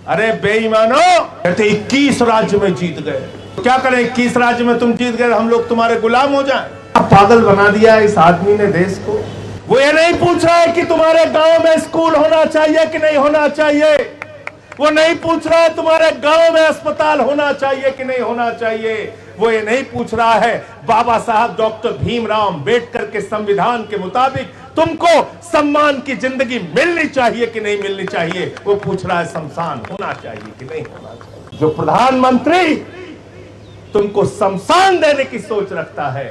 अरे बेईमानो, कहते 21 राज्य में जीत गए। तो क्या करें, 21 राज्य में तुम जीत गए, हम लोग तुम्हारे गुलाम हो जाएं? पागल बना दिया इस आदमी ने देश को। वो ये नहीं पूछ रहा है कि तुम्हारे गांव में स्कूल होना चाहिए कि नहीं होना चाहिए, वो नहीं पूछ रहा है तुम्हारे गांव में अस्पताल होना चाहिए कि नहीं होना चाहिए, वो ये नहीं पूछ रहा है बाबा साहब डॉक्टर भीमराव अंबेडकर के संविधान के मुताबिक तुमको सम्मान की जिंदगी मिलनी चाहिए कि नहीं मिलनी चाहिए, वो पूछ रहा है शमशान होना चाहिए कि नहीं होना चाहिए। जो प्रधानमंत्री तुमको शमशान देने की सोच रखता है,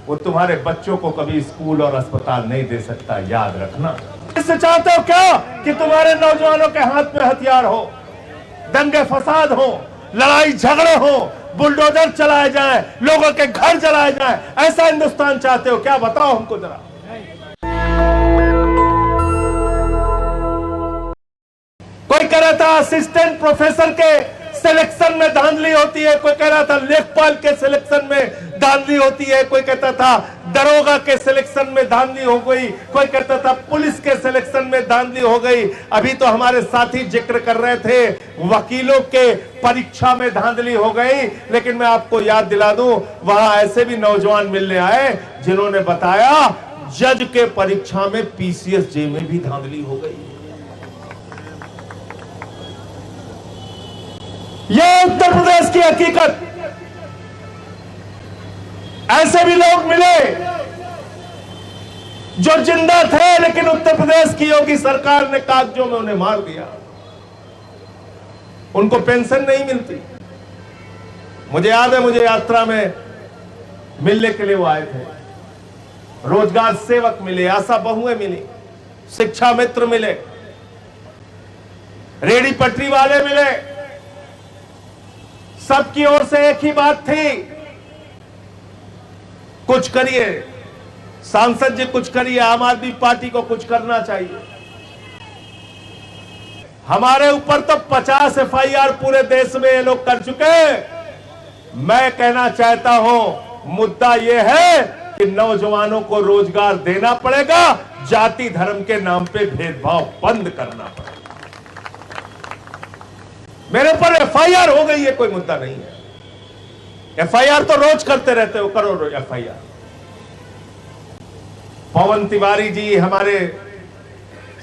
वो तुम्हारे बच्चों को कभी स्कूल और अस्पताल नहीं दे सकता, याद रखना। इससे चाहते हो क्या कि तुम्हारे नौजवानों के हाथ में हथियार हो, दंगे फसाद हो, लड़ाई झगड़े हो, बुलडोजर चलाए जाए, लोगों के घर जलाए जाए, ऐसा हिंदुस्तान चाहते हो क्या? बताओ हमको जरा। कोई कह रहा था असिस्टेंट प्रोफेसर के सिलेक्शन में धांधली होती है, कोई कह रहा था लेखपाल के सिलेक्शन में धांधली होती है, कोई कहता था दरोगा के सिलेक्शन में धांधली हो गई, कोई कहता था पुलिस के सिलेक्शन में धांधली हो गई। अभी तो हमारे साथी जिक्र कर रहे थे वकीलों के परीक्षा में धांधली हो गई, लेकिन मैं आपको याद दिला दूं, वहां ऐसे भी नौजवान मिलने आए जिन्होंने बताया जज के परीक्षा में पीसीएस जे में भी धांधली हो गई। यह उत्तर प्रदेश की हकीकत। ऐसे भी लोग मिले जो जिंदा थे, लेकिन उत्तर प्रदेश की योगी सरकार ने कागजों में उन्हें मार दिया, उनको पेंशन नहीं मिलती। मुझे याद है, मुझे यात्रा में मिलने के लिए वो आए थे, रोजगार सेवक मिले, आशा बहुएं मिली, शिक्षा मित्र मिले, रेडी पटरी वाले मिले, सबकी ओर से एक ही बात थी, कुछ करिए सांसद जी, कुछ करिए, आम आदमी पार्टी को कुछ करना चाहिए। हमारे ऊपर तो 50 एफआईआर पूरे देश में ये लोग कर चुके हैं। मैं कहना चाहता हूं, मुद्दा यह है कि नौजवानों को रोजगार देना पड़ेगा, जाति धर्म के नाम पे भेदभाव बंद करना पड़ेगा। मेरे पर एफआईआर हो गई है, कोई मुद्दा नहीं है। एफआईआर तो रोज करते रहते हो, करो रोज एफआईआर। पवन तिवारी जी हमारे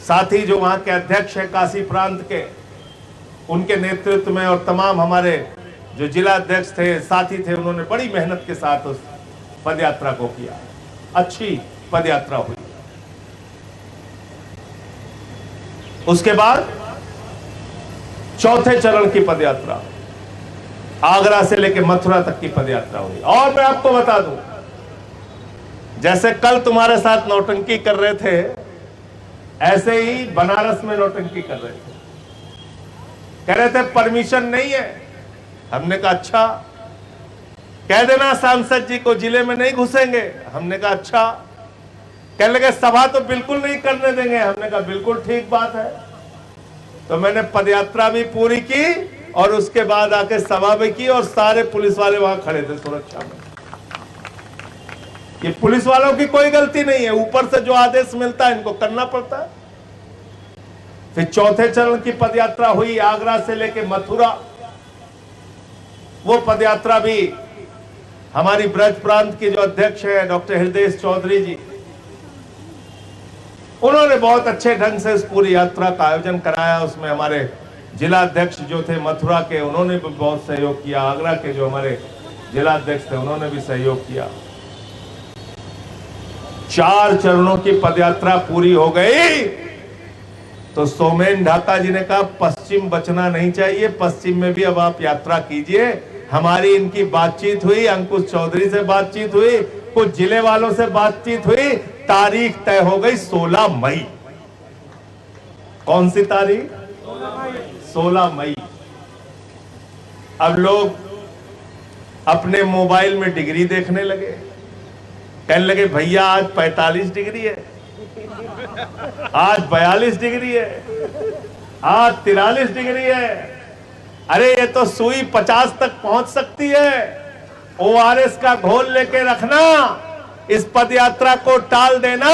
साथी जो वहां के अध्यक्ष है काशी प्रांत के, उनके नेतृत्व में और तमाम हमारे जो जिला अध्यक्ष थे, साथी थे, उन्होंने बड़ी मेहनत के साथ उस पदयात्रा को किया। अच्छी पदयात्रा हुई। उसके बाद चौथे चरण की पदयात्रा, आगरा से लेकर मथुरा तक की पदयात्रा हुई। और मैं आपको बता दूं, जैसे कल तुम्हारे साथ नौटंकी कर रहे थे, ऐसे ही बनारस में नौटंकी कर रहे थे। कह रहे थे परमिशन नहीं है। हमने कहा अच्छा, कह देना सांसद जी को जिले में नहीं घुसेंगे। हमने कहा अच्छा। कहने लगे सभा तो बिल्कुल नहीं करने देंगे। हमने कहा बिल्कुल ठीक बात है। तो मैंने पदयात्रा भी पूरी की और उसके बाद आके सभा भी की, और सारे पुलिस वाले वहां खड़े थे सुरक्षा में। ये पुलिस वालों की कोई गलती नहीं है, ऊपर से जो आदेश मिलता है इनको करना पड़ता है। फिर चौथे चरण की पदयात्रा हुई, आगरा से लेके मथुरा। वो पदयात्रा भी हमारी ब्रज प्रांत की जो अध्यक्ष है डॉक्टर हृदय चौधरी जी, उन्होंने बहुत अच्छे ढंग से इस पूरी यात्रा का आयोजन कराया। उसमें हमारे जिला अध्यक्ष जो थे मथुरा के, उन्होंने भी बहुत सहयोग किया। आगरा के जो हमारे जिला अध्यक्ष थे, उन्होंने भी सहयोग किया। 4 चरणों की पदयात्रा पूरी हो गई तो सोमेन ढाका जी ने कहा पश्चिम बचना नहीं चाहिए, पश्चिम में भी अब आप यात्रा कीजिए। हमारी इनकी बातचीत हुई, अंकुश चौधरी से बातचीत हुई, कुछ जिले वालों से बातचीत हुई, तारीख तय हो गई 16 मई। कौन सी तारीख? 16 मई। अब लोग अपने मोबाइल में डिग्री देखने लगे, कहने लगे भैया आज 45 डिग्री है, आज 42 डिग्री है, आज 43 डिग्री है। अरे ये तो सुई 50 तक पहुंच सकती है। ओआरएस का घोल लेके रखना, इस पदयात्रा को टाल देना।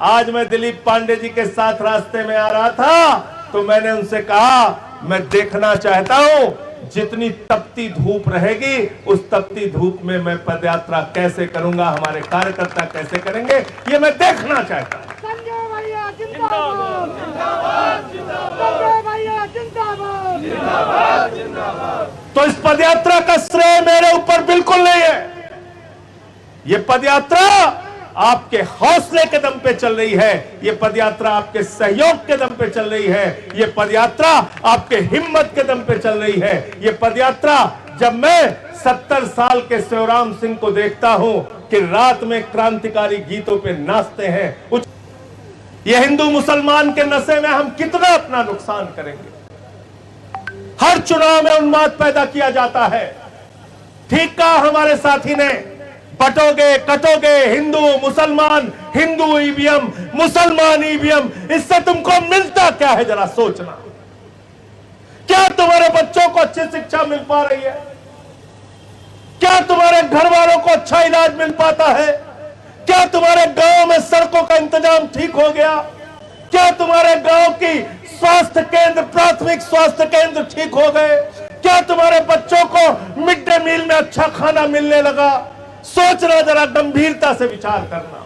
आज मैं दिलीप पांडे जी के साथ रास्ते में आ रहा था तो मैंने उनसे कहा मैं देखना चाहता हूं जितनी तपती धूप रहेगी उस तपती धूप में मैं पदयात्रा कैसे करूंगा, हमारे कार्यकर्ता कैसे करेंगे, ये मैं देखना चाहता हूं। संजय भैया जिंदाबाद, जिंदाबाद, संजय भैया जिंदाबाद, जिंदाबाद, जिंदाबाद। तो इस पदयात्रा का श्रेय मेरे ऊपर बिल्कुल नहीं है। ये पदयात्रा आपके हौसले के दम पे चल रही है, ये पदयात्रा आपके सहयोग के दम पे चल रही है, ये पदयात्रा आपके हिम्मत के दम पे चल रही है। ये पदयात्रा जब मैं 70 साल के शिवराम सिंह को देखता हूं कि रात में क्रांतिकारी गीतों पे नाचते हैं, ये हिंदू मुसलमान के नशे में हम कितना अपना नुकसान करेंगे। हर चुनाव में उन्माद पैदा किया जाता है। ठीक कहा हमारे साथी ने, बटोगे कटोगे हिंदू मुसलमान, हिंदू ईवीएम मुसलमान ईवीएम, इससे तुमको मिलता क्या है जरा सोचना। क्या तुम्हारे बच्चों को अच्छी शिक्षा मिल पा रही है? क्या तुम्हारे घर वालों को अच्छा इलाज मिल पाता है? क्या तुम्हारे गांव में सड़कों का इंतजाम ठीक हो गया? क्या तुम्हारे गांव की स्वास्थ्य केंद्र, प्राथमिक स्वास्थ्य केंद्र ठीक हो गए? क्या तुम्हारे बच्चों को मिड डे मील में अच्छा खाना मिलने लगा? सोचना, जरा गंभीरता से विचार करना।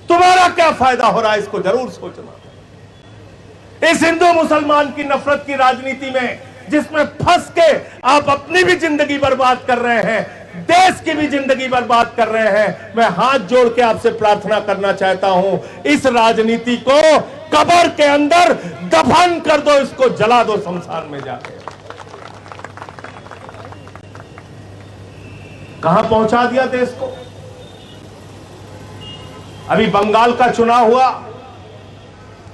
तुम्हारा क्या फायदा हो रहा है, इसको जरूर सोचना। इस हिंदू मुसलमान की नफरत की राजनीति में जिसमें फंस के आप अपनी भी जिंदगी बर्बाद कर रहे हैं, देश की भी जिंदगी बर्बाद कर रहे हैं, मैं हाथ जोड़ के आपसे प्रार्थना करना चाहता हूं, इस राजनीति को कब्र के अंदर दफन कर दो, इसको जला दो शमशान में जाके। कहां पहुंचा दिया देश को। अभी बंगाल का चुनाव हुआ,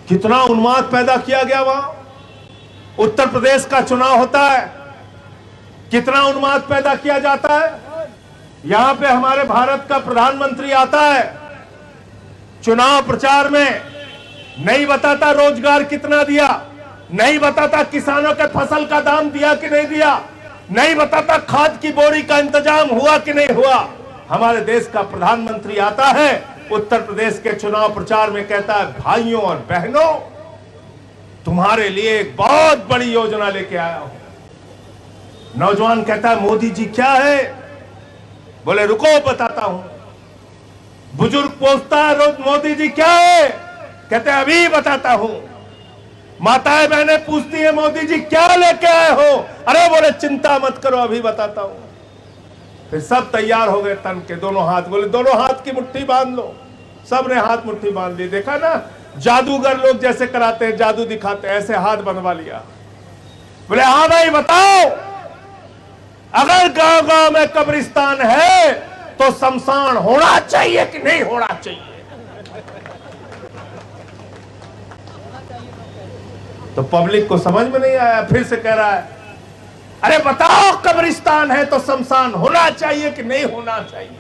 कितना उन्माद पैदा किया गया वहां। उत्तर प्रदेश का चुनाव होता है, कितना उन्माद पैदा किया जाता है। यहां पे हमारे भारत का प्रधानमंत्री आता है, चुनाव प्रचार में नहीं बताता रोजगार कितना दिया, नहीं बताता किसानों के फसल का दाम दिया कि नहीं दिया, नहीं बताता खाद की बोरी का इंतजाम हुआ कि नहीं हुआ। हमारे देश का प्रधानमंत्री आता है, उत्तर प्रदेश के चुनाव प्रचार में कहता है, भाइयों और बहनों तुम्हारे लिए एक बहुत बड़ी योजना लेके आया हूं। नौजवान कहता है, मोदी जी क्या है? बोले रुको बताता हूं। बुजुर्ग पूछता है, मोदी जी क्या है? कहते हैं अभी बताता हूं। माताएं बहनें पूछती है, मोदी जी क्या लेके आए हो? अरे बोले चिंता मत करो अभी बताता हूं। फिर सब तैयार हो गए तन के, दोनों हाथ, बोले दोनों हाथ की मुट्ठी बांध लो। सबने हाथ मुट्ठी बांध ली। देखा ना जादूगर लोग जैसे कराते हैं, जादू दिखाते हैं, ऐसे हाथ बनवा लिया। बोले हाँ भाई बताओ, अगर गांव गांव में कब्रिस्तान है तो शमशान होना चाहिए कि नहीं होना चाहिए? तो पब्लिक को समझ में नहीं आया, फिर से कह रहा है, अरे बताओ कब्रिस्तान है तो शमशान होना चाहिए कि नहीं होना चाहिए?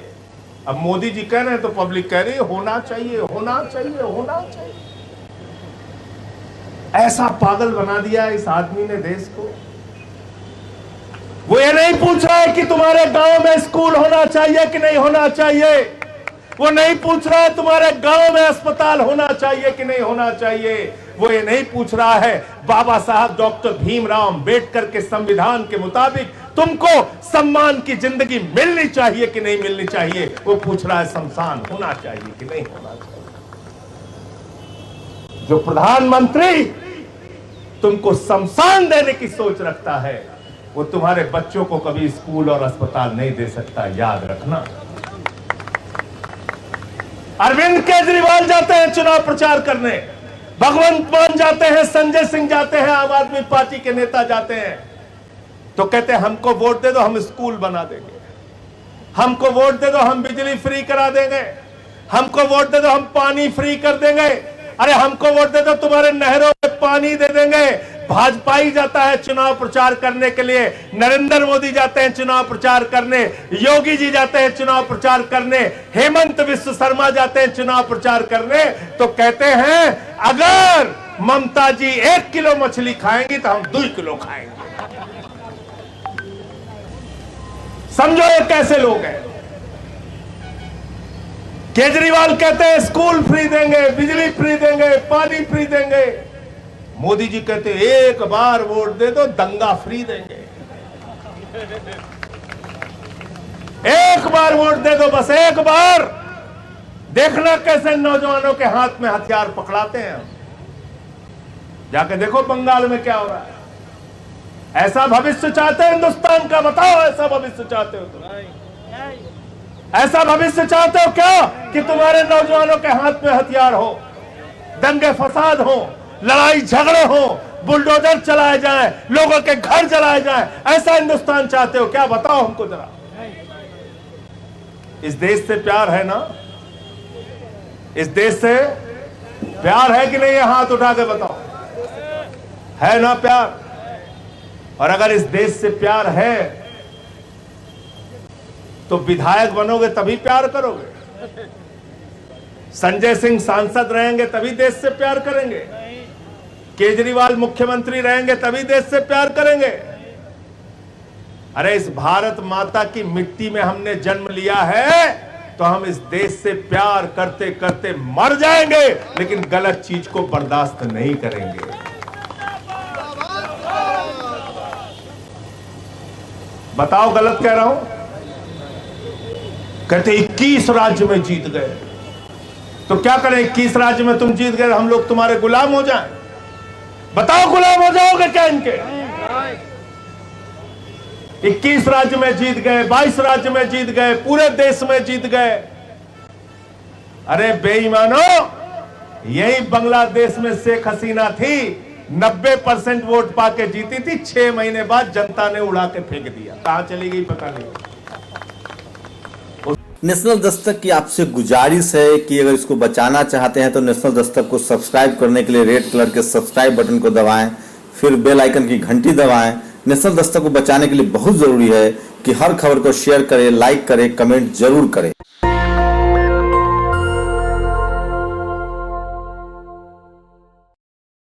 अब मोदी जी कह रहे हैं तो पब्लिक कह रही है होना चाहिए, होना चाहिए, होना चाहिए। ऐसा पागल बना दिया इस आदमी ने देश को। वो ये नहीं पूछ रहा है कि तुम्हारे गांव में स्कूल होना चाहिए कि नहीं होना चाहिए, वो नहीं पूछ रहा है तुम्हारे गांव में अस्पताल होना चाहिए कि नहीं होना चाहिए, वो ये नहीं पूछ रहा है बाबा साहब डॉक्टर भीमराव अंबेडकर के संविधान के मुताबिक तुमको सम्मान की जिंदगी मिलनी चाहिए कि नहीं मिलनी चाहिए, वो पूछ रहा है शमशान होना चाहिए कि नहीं होना चाहिए। जो प्रधानमंत्री तुमको शमशान देने की सोच रखता है, वो तुम्हारे बच्चों को कभी स्कूल और अस्पताल नहीं दे सकता, याद रखना। अरविंद केजरीवाल जाते हैं चुनाव प्रचार करने, भगवंत मान जाते हैं, संजय सिंह जाते हैं, आम आदमी पार्टी के नेता जाते हैं, तो कहते हैं हमको वोट दे दो हम स्कूल बना देंगे, हमको वोट दे दो हम बिजली फ्री करा देंगे, हमको वोट दे दो हम पानी फ्री कर देंगे, अरे हमको वोट दे दो तुम्हारे नहरों में पानी दे देंगे। भाजपा ही जाता है चुनाव प्रचार करने के लिए, नरेंद्र मोदी जाते हैं चुनाव प्रचार करने, योगी जी जाते हैं चुनाव प्रचार करने, हेमंत विश्व शर्मा जाते हैं चुनाव प्रचार करने, तो कहते हैं अगर ममता जी 1 किलो मछली खाएंगी तो हम 2 किलो खाएंगे। समझो ये कैसे लोग हैं। केजरीवाल कहते हैं स्कूल फ्री देंगे, बिजली फ्री देंगे, पानी फ्री देंगे। मोदी जी कहते एक बार वोट दे दो दंगा फ्री देंगे, एक बार वोट दे दो, बस एक बार, देखना कैसे नौजवानों के हाथ में हथियार पकड़ाते हैं हम। जाके देखो बंगाल में क्या हो रहा है। ऐसा भविष्य चाहते हो हिंदुस्तान का? बताओ, ऐसा भविष्य चाहते हो तुम? ऐसा भविष्य चाहते हो क्या कि तुम्हारे नौजवानों के हाथ में हथियार हो, दंगे फसाद हो, लड़ाई झगड़े हो, बुलडोजर चलाए जाएं, लोगों के घर जलाए जाएं? ऐसा हिंदुस्तान चाहते हो क्या? बताओ हमको जरा। इस देश से प्यार है ना? इस देश से प्यार है कि नहीं? ये हाथ उठा के बताओ, है ना प्यार? और अगर इस देश से प्यार है तो विधायक बनोगे तभी प्यार करोगे, संजय सिंह सांसद रहेंगे तभी देश से प्यार करेंगे, केजरीवाल मुख्यमंत्री रहेंगे तभी देश से प्यार करेंगे। अरे इस भारत माता की मिट्टी में हमने जन्म लिया है तो हम इस देश से प्यार करते करते मर जाएंगे, लेकिन गलत चीज को बर्दाश्त नहीं करेंगे। बताओ गलत कह रहा हूं? कहते 21 राज्य में जीत गए, तो क्या करें? 21 राज्य में तुम जीत गए, हम लोग तुम्हारे गुलाम हो जाएं? बताओ गुलाम हो जाओगे क्या इनके? 21 राज्य में जीत गए, 22 राज्य में जीत गए, पूरे देश में जीत गए। अरे बेईमानो, यही बांग्लादेश में शेख हसीना थी, 90% वोट पाके जीती थी, 6 महीने बाद जनता ने उड़ा के फेंक दिया। कहां चली गई पता नहीं। नेशनल दस्तक की आपसे गुजारिश है कि अगर इसको बचाना चाहते हैं तो नेशनल दस्तक को सब्सक्राइब करने के लिए रेड कलर के सब्सक्राइब बटन को दबाएं, फिर बेल आइकन की घंटी दबाएं। नेशनल दस्तक को बचाने के लिए बहुत जरूरी है कि हर खबर को शेयर करें, लाइक करें, कमेंट जरूर करें।